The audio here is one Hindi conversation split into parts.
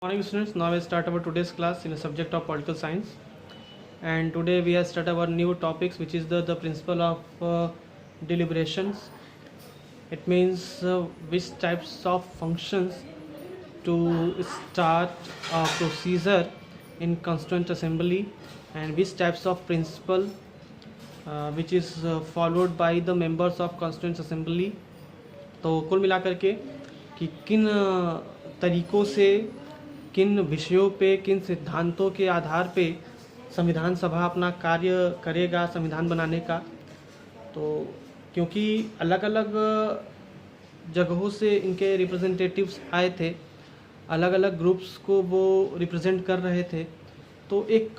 Morning students, now I start our today's class in the subject of political science, and today we have start our new topics, which is the principle of deliberations. It means which types of functions to start a procedure in constituent assembly, and which types of principle which is followed by the members of constituent assembly. तो कुल मिलाकर के कि किन तरीक़ों से, किन विषयों पे, किन सिद्धांतों के आधार पे संविधान सभा अपना कार्य करेगा संविधान बनाने का। तो क्योंकि अलग अलग जगहों से इनके रिप्रेजेंटेटिव्स आए थे, अलग अलग ग्रुप्स को वो रिप्रेजेंट कर रहे थे, तो एक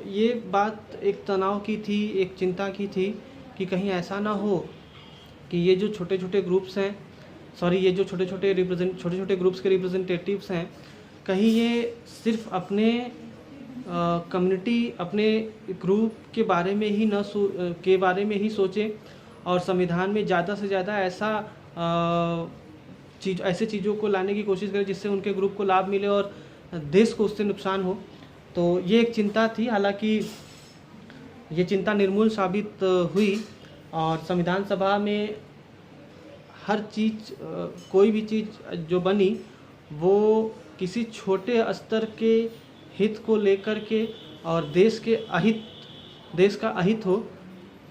ये बात एक तनाव की थी, एक चिंता की थी कि कहीं ऐसा ना हो कि ये जो छोटे छोटे ग्रुप्स हैं, ये जो छोटे छोटे ग्रुप्स के रिप्रेजेंटेटिव्स हैं, कहीं ये सिर्फ अपने कम्युनिटी, अपने ग्रुप के बारे में ही ही सोचें और संविधान में ज़्यादा से ज़्यादा ऐसे चीज़ों को लाने की कोशिश करें जिससे उनके ग्रुप को लाभ मिले और देश को उससे नुकसान हो। तो ये एक चिंता थी। हालांकि ये चिंता निर्मूल साबित हुई और संविधान सभा में हर चीज़, कोई भी चीज़ जो बनी वो किसी छोटे स्तर के हित को लेकर के और देश का अहित हो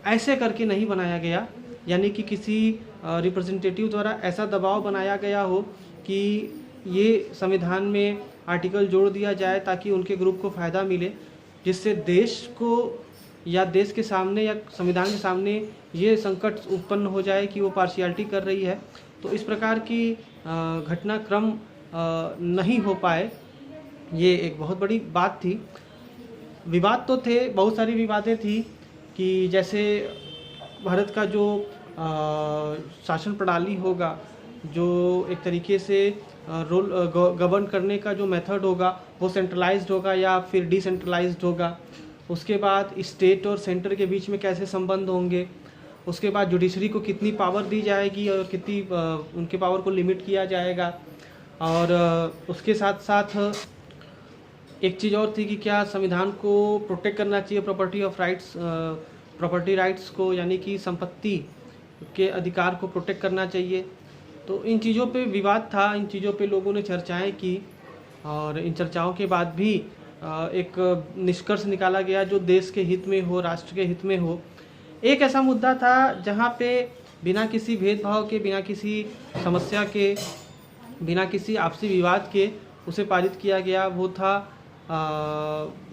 ऐसे करके नहीं बनाया गया, यानी कि किसी रिप्रेजेंटेटिव द्वारा ऐसा दबाव बनाया गया हो कि ये संविधान में आर्टिकल जोड़ दिया जाए ताकि उनके ग्रुप को फ़ायदा मिले, जिससे देश को या देश के सामने या संविधान के सामने ये संकट उत्पन्न हो जाए कि वो पार्शियलिटी कर रही है। तो इस प्रकार की घटनाक्रम नहीं हो पाए, ये एक बहुत बड़ी बात थी। विवाद तो थे, बहुत सारी विवादें थी कि जैसे भारत का जो शासन प्रणाली होगा, जो एक तरीके से रोल गवर्न करने का जो मेथड होगा वो सेंट्रलाइज्ड होगा या फिर डिसेंट्रलाइज्ड होगा। उसके बाद स्टेट और सेंटर के बीच में कैसे संबंध होंगे, उसके बाद जुडिशरी को कितनी पावर दी जाएगी और कितनी उनके पावर को लिमिट किया जाएगा। और उसके साथ साथ एक चीज़ और थी कि क्या संविधान को प्रोटेक्ट करना चाहिए प्रॉपर्टी राइट्स को, यानी कि संपत्ति के अधिकार को प्रोटेक्ट करना चाहिए। तो इन चीज़ों पे विवाद था, इन चीज़ों पे लोगों ने चर्चाएं की और इन चर्चाओं के बाद भी एक निष्कर्ष निकाला गया जो देश के हित में हो, राष्ट्र के हित में हो। एक ऐसा मुद्दा था जहाँ पे बिना किसी भेदभाव के, बिना किसी समस्या के, बिना किसी आपसी विवाद के उसे पारित किया गया। वो था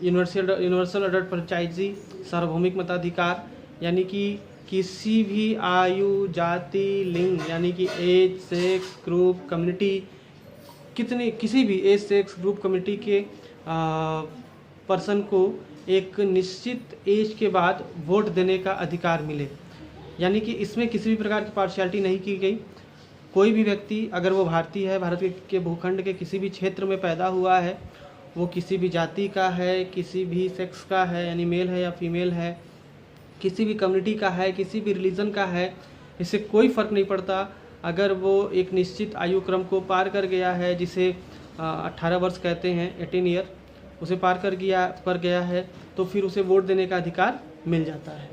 यूनिवर्सल अडल्ट फ्रेंचाइजी, सार्वभौमिक मताधिकार, यानी कि किसी भी आयु, जाति, लिंग, यानी कि एज, सेक्स, ग्रुप, कम्युनिटी, किसी भी एज, सेक्स, ग्रुप, कम्युनिटी के पर्सन को एक निश्चित एज के बाद वोट देने का अधिकार मिले, यानी कि इसमें किसी भी प्रकार की पार्शियलिटी नहीं की गई। कोई भी व्यक्ति, अगर वो भारतीय है, भारत के भूखंड के किसी भी क्षेत्र में पैदा हुआ है, वो किसी भी जाति का है, किसी भी सेक्स का है, यानी मेल है या फीमेल है, किसी भी कम्युनिटी का है, किसी भी रिलीजन का है, इससे कोई फ़र्क नहीं पड़ता। अगर वो एक निश्चित आयु क्रम को पार कर गया है, जिसे 18 वर्ष कहते हैं, 18 ईयर, उसे पार कर गया है, तो फिर उसे वोट देने का अधिकार मिल जाता है।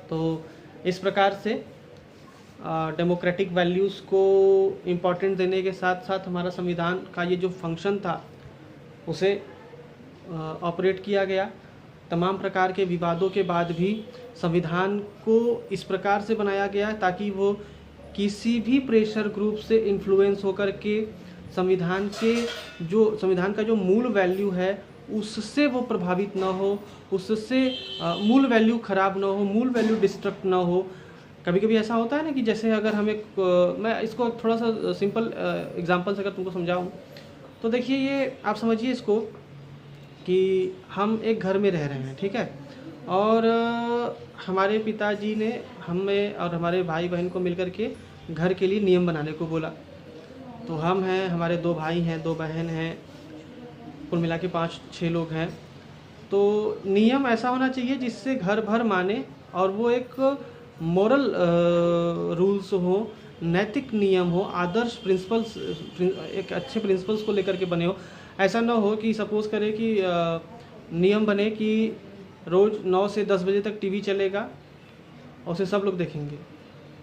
तो इस प्रकार से डेमोक्रेटिक वैल्यूज़ को इम्पोर्टेंट देने के साथ साथ हमारा संविधान का ये जो फंक्शन था उसे ऑपरेट किया गया। तमाम प्रकार के विवादों के बाद भी संविधान को इस प्रकार से बनाया गया ताकि वो किसी भी प्रेशर ग्रुप से इन्फ्लुएंस होकर के संविधान का जो मूल वैल्यू है उससे वो प्रभावित ना हो, उससे मूल वैल्यू ख़राब ना हो, मूल वैल्यू डिस्ट्रक्ट ना हो। कभी कभी ऐसा होता है ना कि जैसे अगर मैं इसको थोड़ा सा सिंपल एग्जांपल से अगर तुमको समझाऊं तो देखिए, ये आप समझिए इसको कि हम एक घर में रह रहे हैं, ठीक है, और हमारे पिताजी ने हमें और हमारे भाई बहन को मिलकर के घर के लिए नियम बनाने को बोला। तो हम हैं, हमारे 2 भाई हैं, 2 बहन हैं, कुल मिला के 5-6 लोग हैं। तो नियम ऐसा होना चाहिए जिससे घर भर माने और वो एक मॉरल रूल्स हो, नैतिक नियम हो, आदर्श प्रिंसिपल्स, एक अच्छे प्रिंसिपल्स को लेकर के बने हो। ऐसा ना हो कि सपोज़ करें कि नियम बने कि रोज़ 9 से 10 बजे तक टीवी चलेगा और उसे सब लोग देखेंगे,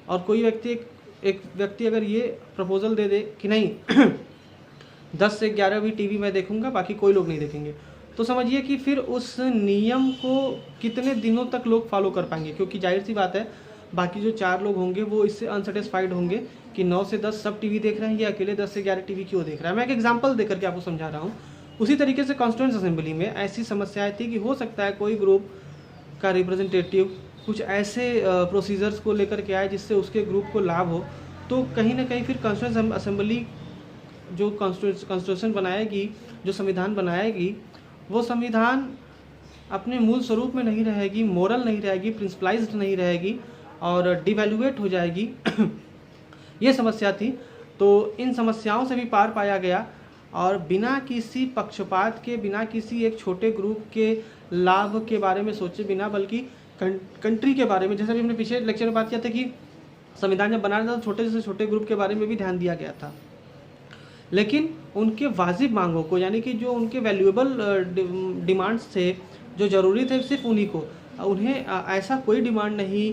और कोई व्यक्ति एक व्यक्ति अगर ये प्रपोज़ल दे दे कि नहीं 10 से 11 भी टीवी मैं देखूंगा, बाकी कोई लोग नहीं देखेंगे, तो समझिए कि फिर उस नियम को कितने दिनों तक लोग फॉलो कर पाएंगे, क्योंकि जाहिर सी बात है बाकी जो 4 लोग होंगे वो इससे अनसेटिस्फाइड होंगे कि 9 से 10 सब टीवी देख रहे हैं, ये अकेले 10 से 11 टीवी क्यों देख रहा है। मैं एक एग्जांपल देकर के आपको समझा रहा हूँ। उसी तरीके से कॉन्स्टिट्यूएंट असेंबली में ऐसी समस्याएं थी कि हो सकता है कोई ग्रुप का रिप्रेजेंटेटिव कुछ ऐसे प्रोसीजर्स को लेकर के आए जिससे उसके ग्रुप को लाभ हो, तो कहीं ना कहीं फिर कॉन्स्टिट्यूएंट असेंबली जो कॉन्स्टिट्यूशन बनाएगी, जो संविधान बनाएगी, वो संविधान अपने मूल स्वरूप में नहीं रहेगी, मोरल नहीं रहेगी, प्रिंसिपलाइज्ड नहीं रहेगी और डिवैल्यूएट हो जाएगी। ये समस्या थी। तो इन समस्याओं से भी पार पाया गया और बिना किसी पक्षपात के, बिना किसी एक छोटे ग्रुप के लाभ के बारे में सोचे बिना, बल्कि कंट्री के बारे में, जैसे भी हमने पिछले लेक्चर में बात किया था कि संविधान जब बना रहा था तो छोटे से छोटे ग्रुप के बारे में भी ध्यान दिया गया था, लेकिन उनके वाजिब मांगों को, यानी कि जो उनके वैल्यूएबल डिमांड्स थे, जो ज़रूरी थे सिर्फ उन्हीं को, उन्हें ऐसा कोई डिमांड नहीं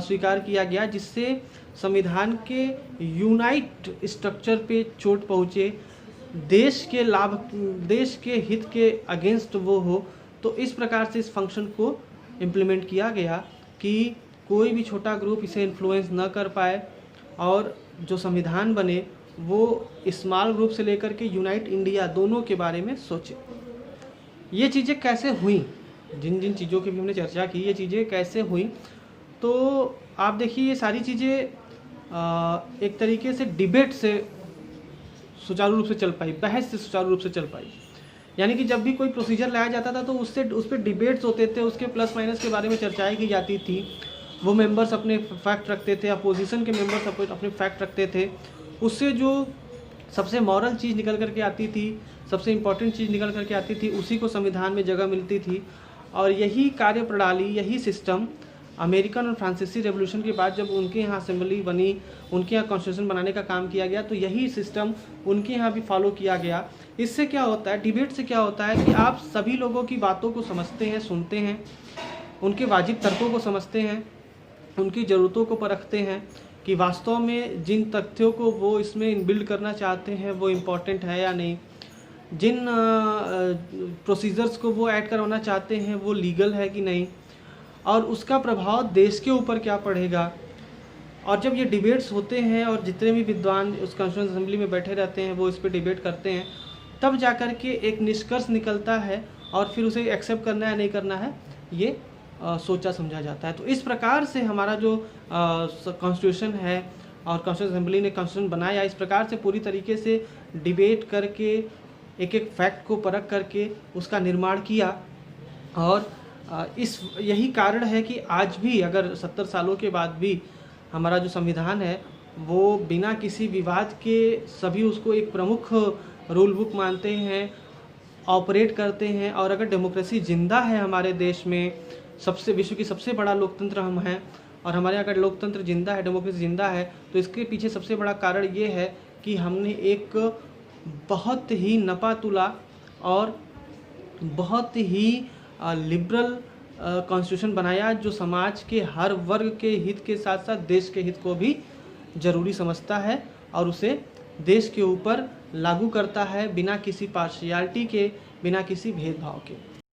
स्वीकार किया गया जिससे संविधान के यूनाइट स्ट्रक्चर पे चोट पहुँचे, देश के लाभ, देश के हित के अगेंस्ट वो हो। तो इस प्रकार से इस फंक्शन को इम्प्लीमेंट किया गया कि कोई भी छोटा ग्रुप इसे इन्फ्लुएंस न कर पाए और जो संविधान बने वो स्मॉल ग्रुप से लेकर के यूनाइट इंडिया दोनों के बारे में सोचे। ये चीज़ें कैसे हुई, जिन जिन चीज़ों की भी हमने चर्चा की, ये चीज़ें कैसे हुई, तो आप देखिए ये सारी चीज़ें एक तरीके से डिबेट से सुचारू रूप से चल पाई, बहस से सुचारू रूप से चल पाई। यानी कि जब भी कोई प्रोसीजर लाया जाता था तो उससे उस पर डिबेट्स होते थे, उसके प्लस माइनस के बारे में चर्चाएं की जाती थी, वो मेंबर्स अपने फैक्ट रखते थे, अपोजिशन के मेंबर्स अपने फैक्ट रखते थे, उससे जो सबसे मॉरल चीज़ निकल करके आती थी, सबसे इम्पॉर्टेंट चीज़ निकल करके आती थी, उसी को संविधान में जगह मिलती थी। और यही कार्यप्रणाली, यही सिस्टम अमेरिकन और फ्रांसीसी रेवोल्यूशन के बाद जब उनके यहाँ असेंबली बनी, उनके यहाँ कॉन्स्टिट्यूशन बनाने का काम किया गया, तो यही सिस्टम उनके यहाँ भी फॉलो किया गया। इससे क्या होता है, डिबेट से क्या होता है कि आप सभी लोगों की बातों को समझते हैं, सुनते हैं, उनके वाजिब तर्कों को समझते हैं, उनकी ज़रूरतों को परखते हैं कि वास्तव में जिन तथ्यों को वो इसमें इनबिल्ड करना चाहते हैं वो इम्पॉर्टेंट है या नहीं, जिन प्रोसीजर्स को वो ऐड करवाना चाहते हैं वो लीगल है कि नहीं, और उसका प्रभाव देश के ऊपर क्या पड़ेगा। और जब ये डिबेट्स होते हैं और जितने भी विद्वान उस कॉन्स्टिट्यूएंट असेंबली में बैठे रहते हैं वो इस पर डिबेट करते हैं, तब जाकर के एक निष्कर्ष निकलता है और फिर उसे एक्सेप्ट करना है नहीं करना है ये सोचा समझा जाता है। तो इस प्रकार से हमारा जो कॉन्स्टिट्यूशन है और कॉन्स्टिट्यूंट असेंबली ने कॉन्स्टिट्यूशन बनाया, इस प्रकार से पूरी तरीके से डिबेट करके एक एक फैक्ट को परख करके उसका निर्माण किया। और इस यही कारण है कि आज भी अगर 70 सालों के बाद भी हमारा जो संविधान है वो बिना किसी विवाद के सभी उसको एक प्रमुख रूल बुक मानते हैं, ऑपरेट करते हैं। और अगर डेमोक्रेसी ज़िंदा है हमारे देश में, सबसे विश्व की सबसे बड़ा लोकतंत्र हम हैं, और हमारे यहाँ अगर लोकतंत्र जिंदा है, डेमोक्रेसी जिंदा है, तो इसके पीछे सबसे बड़ा कारण ये है कि हमने एक बहुत ही नपातुला और बहुत ही लिबरल कॉन्स्टिट्यूशन बनाया जो समाज के हर वर्ग के हित के साथ साथ देश के हित को भी ज़रूरी समझता है और उसे देश के ऊपर लागू करता है बिना किसी पार्शियलिटी के, बिना किसी भेदभाव के।